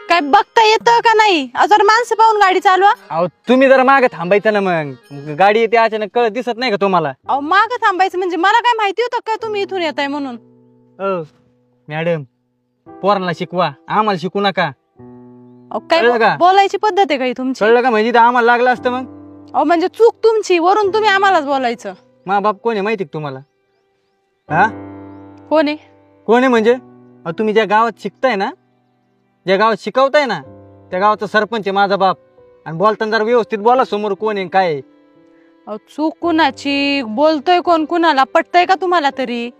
काय बघता येतं का नाही? जर माणसं पाहून गाडी चालवा. अहो तुम्ही जरा मागे थांबायचं ना, मग गाडी येते अचानक, कळत दिसत नाही का तुम्हाला? अहो मागं थांबायचं म्हणजे मला काय माहिती होतं काय तुम्ही इथून येताय म्हणून? मॅडम, पोरांना शिकवा, आम्हाला शिकू नका. काय बोलायची पद्धत आहे काही तुमची? कळलं का? म्हणजे आम्हाला लागलं असतं मग. अहो म्हणजे चूक तुमची, वरून तुम्ही आम्हालाच बोलायचं. मा बाप कोण आहे माहिती का तुम्हाला? हा कोण आहे? कोण आहे म्हणजे तुम्ही ज्या गावात शिकताय ना, ज्या गावात शिकवताय ना, त्या गावाचा सरपंच आहे माझा बाप. आणि बोलताना जरा व्यवस्थित बोला, समोर कोण आहे काय आहे. अहो चूक कुणाची? बोलतोय कोण कुणाला? पटतय का तुम्हाला तरी?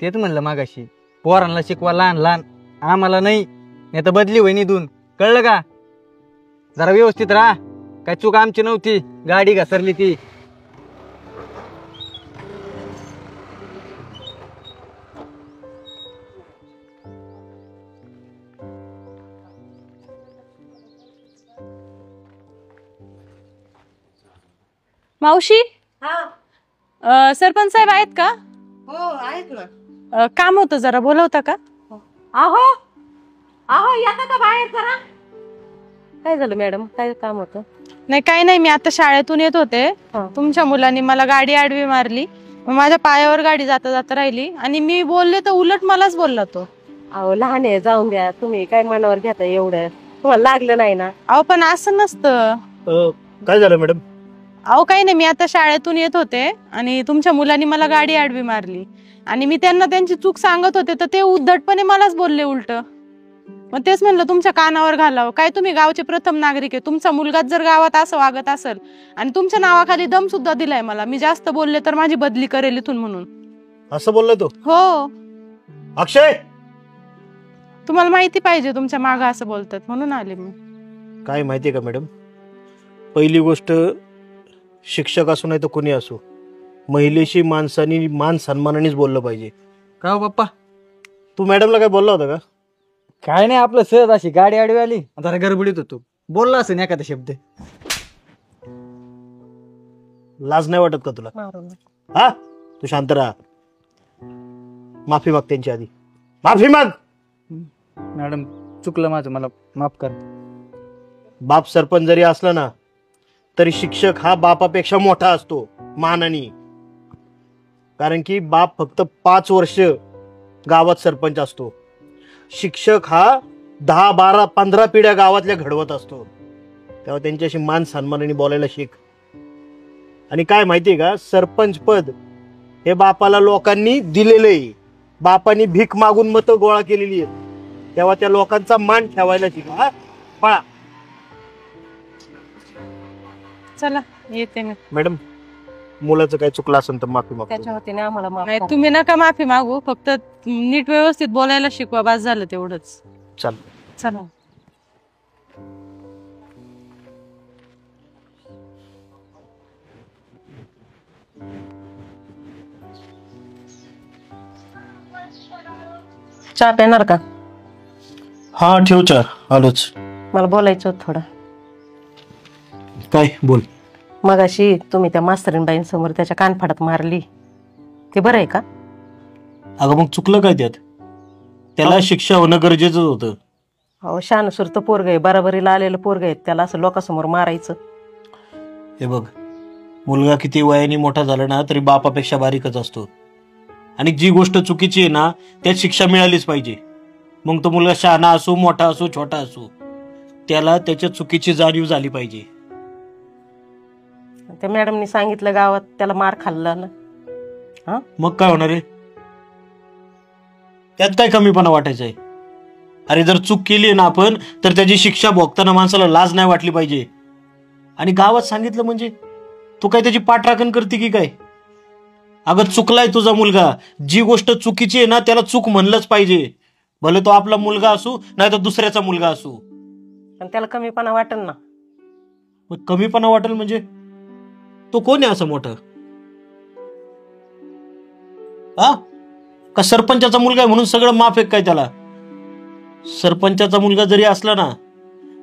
तेच म्हणलं मागाशी, पोरांना शिकवा लहान लहान, आम्हाला नाही, नाही तर बदली होईन इथून. कळलं का? जरा व्यवस्थित राहा. काय चूक आमची नव्हती, गाडी घसरली ती. मावशी, सरपंच साहेब आहेत का? हो आहेत ना. काम होतं, जरा बोलवता का? आहो आहो, येता का बाहेर जरा? काय झालं मॅडम, काय काम होतं? नाही काही नाही, मी आता शाळेतून येत होते. तुमच्या मुलांनी मला गाडी आडवी मारली, माझ्या पायावर गाडी जाता जाता राहिली आणि मी बोलले तर उलट मलाच बोलला तो. अहो लहान आहे, जाऊन द्या. तुम्ही काय मनावर घेता एवढं? तुम्हाला लागलं नाही ना? अहो पण असं नसतं. काय झालं मॅडम? अहो काही नाही, मी आता शाळेतून येत होते आणि तुमच्या मुलांनी मला गाडी आडवी मारली आणि मी त्यांना त्यांची चूक सांगत होते, तर ते उद्धटपणे मलाच बोलले उलट. मग तेच म्हणलं तुमच्या कानावर घालावं. काय तुम्ही गावचे प्रथम नागरिक आहे, तुमचा मुलगाच जर गावात असं वागत असेल आणि तुमच्या नावाखाली दम सुद्धा दिलाय मला, मी जास्त बोलले तर माझी बदली करेल इथून म्हणून. असं बोलला तो? हो. अक्षय, तुम्हाला माहिती पाहिजे तुमच्या मागं असं बोलतात म्हणून आले मी. काय माहितीये का मॅडम, पहिली गोष्ट, शिक्षक असो नाही तर कोणी असो, महिलेशी माणसानी मान सन्मानानेच बोललं पाहिजे. का हो पप्पा? तू मॅडमला काय बोलला होता का? काय नाही, आपलं सहज अशी गाडी आडवी आली, जरा गडबडीत होतो, बोलला असं एखादा शब्द. लाज नाही वाटत का तुला? हा, तू शांत राहा. माफी माग त्यांची आधी, माफी माग. मॅडम चुकलं माझं, मला माफ कर. बाप सरपंच जरी असला ना, तरी शिक्षक हा बापापेक्षा मोठा असतो मानाने. कारण की बाप फक्त 5 वर्ष गावात सरपंच असतो, शिक्षक हा 10, 12, 15 पिढ्या गावातल्या घडवत असतो. तेव्हा त्यांच्याशी मान सन्मानाने बोलायला शिक. आणि काय माहितीये का, सरपंच पद हे बापाला लोकांनी दिलेलं आहे. बापानी भीक मागून मतं गोळा केलेली आहेत, तेव्हा त्या लोकांचा मान ठेवायला शिका. पळा. चला येते मी. मॅडम, मुलाचं काय चुकलं असेल तर माफी मागतो. त्याच्या वतीने आम्हाला माफ नाही करा. तुम्ही नका माफी मागू, फक्त नीट व्यवस्थित बोलायला शिकवा, बस झालं तेवढंच. चल. चला. चहा पेणार का? हा ठेव चार, आलोच. मला बोलायचं होतं थोडं. काय बोल. मगाशी तुम्ही त्या मास्तरीणबाईंसमोर त्याच्या कानफाडात मारली, ते बरं आहे का? अगं मग चुकलं काय त्यात? त्याला शिक्षा होणं गरजेचं होतं. अहो शानसूर पोरग आहे, बराबरीला आलेलं पोरग आहे, त्याला असं लोकांसमोर मारायचं? हे बघ, मुलगा किती वयाने मोठा झाला ना तरी बापापेक्षा बारीकच असतो. आणि जी गोष्ट चुकीची आहे ना त्यात शिक्षा मिळालीच पाहिजे. मग तो मुलगा शहाणा असो, मोठा असो, छोटा असो, त्याला त्याच्या चुकीची जाणीव झाली पाहिजे. त्या मॅडमनी सांगितलं गावात त्याला मार खाल्ला ना. हा मग काय होणार आहे? त्यात काय कमीपणा वाटायचा आहे? अरे जर चूक केली ना आपण, तर त्याची शिक्षा भोगताना माणसाला लाज नाही वाटली पाहिजे. आणि गावात सांगितलं म्हणजे तू काय त्याची पाठराखण करते की काय? अगं चुकलाय तुझा मुलगा, जी गोष्ट चुकीची आहे ना त्याला चूक म्हणलंच पाहिजे. भले तो आपला मुलगा असू नाही तर दुसऱ्याचा मुलगा असू. पण त्याला कमीपणा वाटेल ना. मग कमीपणा वाटेल म्हणजे तो कोण आहे असं मोठं? हा का सरपंचाचा मुलगा आहे म्हणून सगळं माफ आहे काय त्याला? सरपंचाचा मुलगा जरी असला ना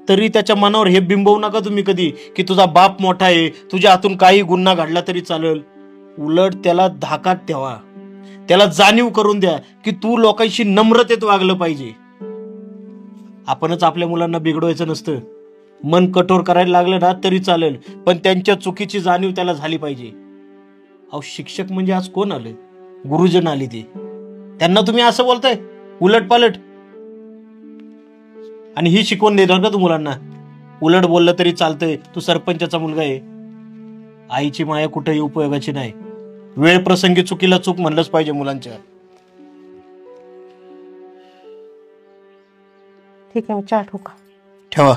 तरी त्याच्या मनावर हे बिंबवू नका तुम्ही कधी की तुझा बाप मोठा आहे, तुझ्या हातून काही गुन्हा घडला तरी चालेल. उलट त्याला धाकात ठेवा. त्याला जाणीव करून द्या की तू लोकांशी नम्रतेत वागलं पाहिजे. आपणच आपल्या मुलांना बिघडवायचं नसतं. मन कठोर करायला लागलं ना तरी चालेल, पण त्यांच्या चुकीची जाणीव त्याला झाली पाहिजे. अहो शिक्षक म्हणजे आज कोण आले? गुरुजन आले. ते त्यांना तुम्ही असं बोलताय उलट पालट, आणि ही शिकवण देणार का तू मुलांना? उलट बोललं तरी चालतंय, तू सरपंचाचा मुलगा आहे. आईची माया कुठेही उपयोगाची नाही. वेळ प्रसंगी चुकीला चूक म्हणलंच पाहिजे मुलांच्या. ठीक आहे, मी चहा ठेवू का? ठेवा.